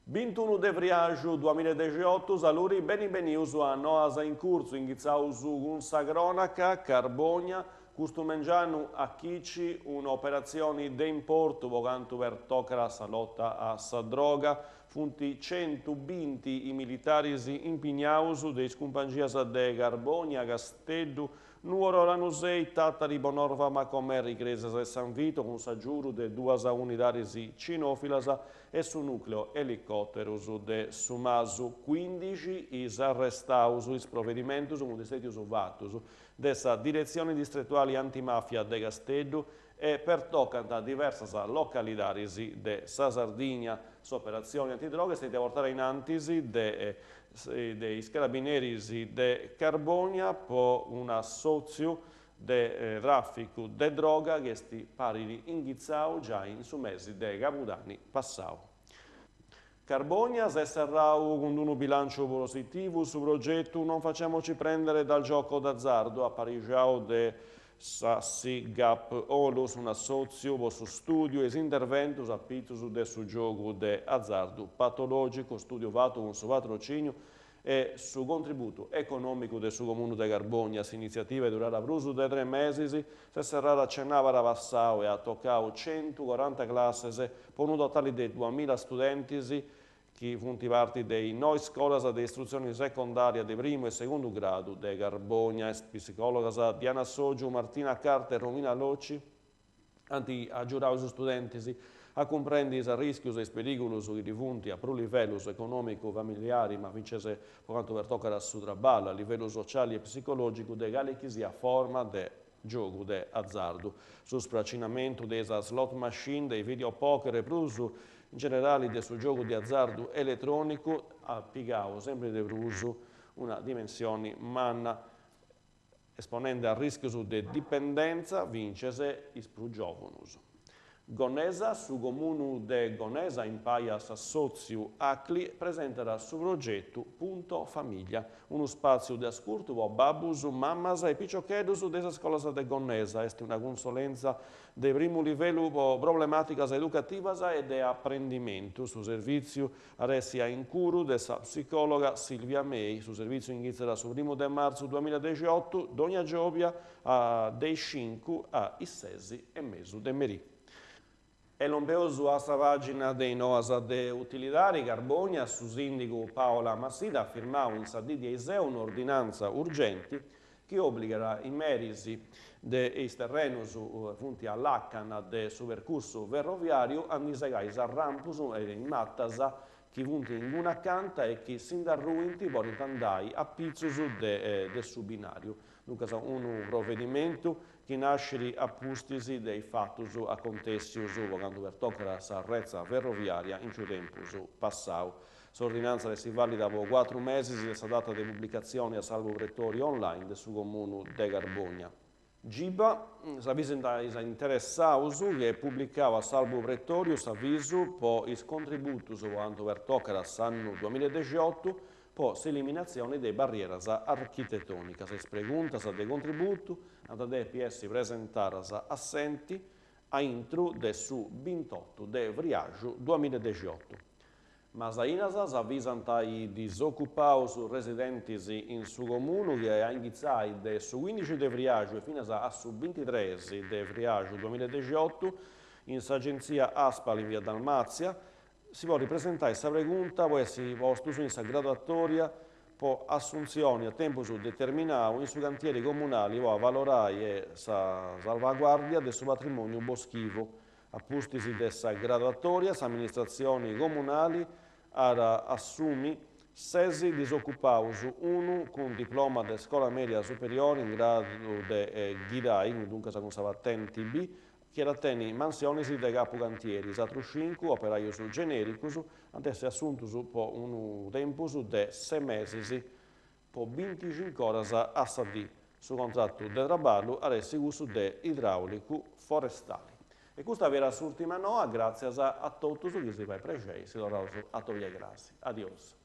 21 de Vriaju 2018, saluri benvenuti a Noasa in corso, iniziausu un sagronaca, Carbogna, custumengianu a Chici, un'operazione di importo, vogantu per toccare la lotta a sa droga, funti 120 i militari impignausu dei scumpangias de Carbogna, Castellu, Nuoro Lanusei, Tattari, Bonorva, Macomeri, Cresas e San Vito, con s'aggiuru de 2 unidades cinofilas e su nucleo elicotterus de Sumasu. 15 is arrestaus, is provvedimentus, mudestetius vatus, dessa direzione distrettuali antimafia de Castellu e pertoccanta diversas localidades de sa Sardigna. S'operazione antidroga è stata portata in antisi dei carabinieri de Carbogna per un assozio de traffico de droga che sti pari inghizzau già in su mesi de Capudani passau. Carbogna si è serrau con un bilancio positivo su progetto Non facciamoci prendere dal gioco d'azzardo a Parigiao de Sassi Gap Olus, un assozio su studio e interventus a pitus de su gioco de azzardo patologico, studio vato con su patrocinio e su contributo economico del suo comune di Carbogna. Iniziativa durata bruso de 3 mesi, si sarà accennava a Vassau e ha toccato 140 classi per un totale di 2000 studenti che funti parte dei noi scuolas di istruzione secondaria di primo e secondo grado di Carbogna, psicologa Diana Soggio, Martina Carter e Romina Locci, anti aggiurau su studenti a comprendere i rischi e i pericoli che funti a pro livello economico, familiare, ma vincese per quanto per toccare a su traballo, a livello sociale e psicologico, de gale che sia forma de gioco de azzardo, su spracinamento della slot machine, dei videopoker e pruso in generale del suo gioco di azzardo elettronico, ha piegato sempre di uso una dimensione manna, esponendo al rischio di dipendenza, vincese il giovonus. Gonesa, su comune de Gonesa, in paias assozio ACLI, presenterà su progetto Punto Famiglia, uno spazio di ascolto per babus, mammas e picciochedus della scuola de Gonesa. È una consulenza di primo livello per problematiche educative e di apprendimento. Su servizio adesso in curo della psicologa Silvia May, su servizio inizierà su 1 marzo 2018, Dogna Giovia, dei 5 ai 6 e mezzo de merì. E l'ompeoso a sta pagina dei Noasa de Utilitari, Carbogna, su sindaco Paola Massida, ha firmato in Sardinia Iseo un'ordinanza urgente che obbligherà i meriti dei terreni funti all'Accan del suo percorso ferroviario a disegare i rampus e in mattasa che funti in una canta e che si indarruinti per andare a pizzus del suo binario. Dunque, un provvedimento che nasce a pustisi dei fatti a contesti quando per toccare la rezza ferroviaria in ciò tempo passau. L'ordinanza si valida per 4 mesi della data di pubblicazione a salvo rettori online del suo comune de Carbogna. Giba, s'avviso interessato che pubblicava a salvo rettorio s'avviso per il contributo quanto per toccare all'anno 2018 per l'eliminazione delle barriere architettoniche. Se preguntas dei contributi hanno da essere presentare assenti a intro del su 28 de Vriaju 2018. Ma Zainas avvisano ai disoccupati residenti in su comune che ha iniziato da su 15 de Vriaju e fino a su 23 de Vriaju 2018 in agenzia ASPAL in via Dalmazia si può ripresentare questa pregunta, può essere posto in questa graduatoria per assunzioni a tempo determinato in su cantieri comunali o a valorare e salvaguardia del suo patrimonio boschivo. A pustisi dessa graduatoria, le amministrazioni comunali assumi 6 disoccupati, uno con diploma di scuola media superiore in grado di guidare, dunque si consava attenti B, che era teni mansioni di capo cantieri, altri 5 operai genericus, adesso assunto per un tempo di 6 mesi, per 25 ore a sadì, su contratto di lavoro adesso uso di idraulico forestale. E questa era l'ultima noa, grazie a tutti che si va precei, si loro a togliere grazie. Adios.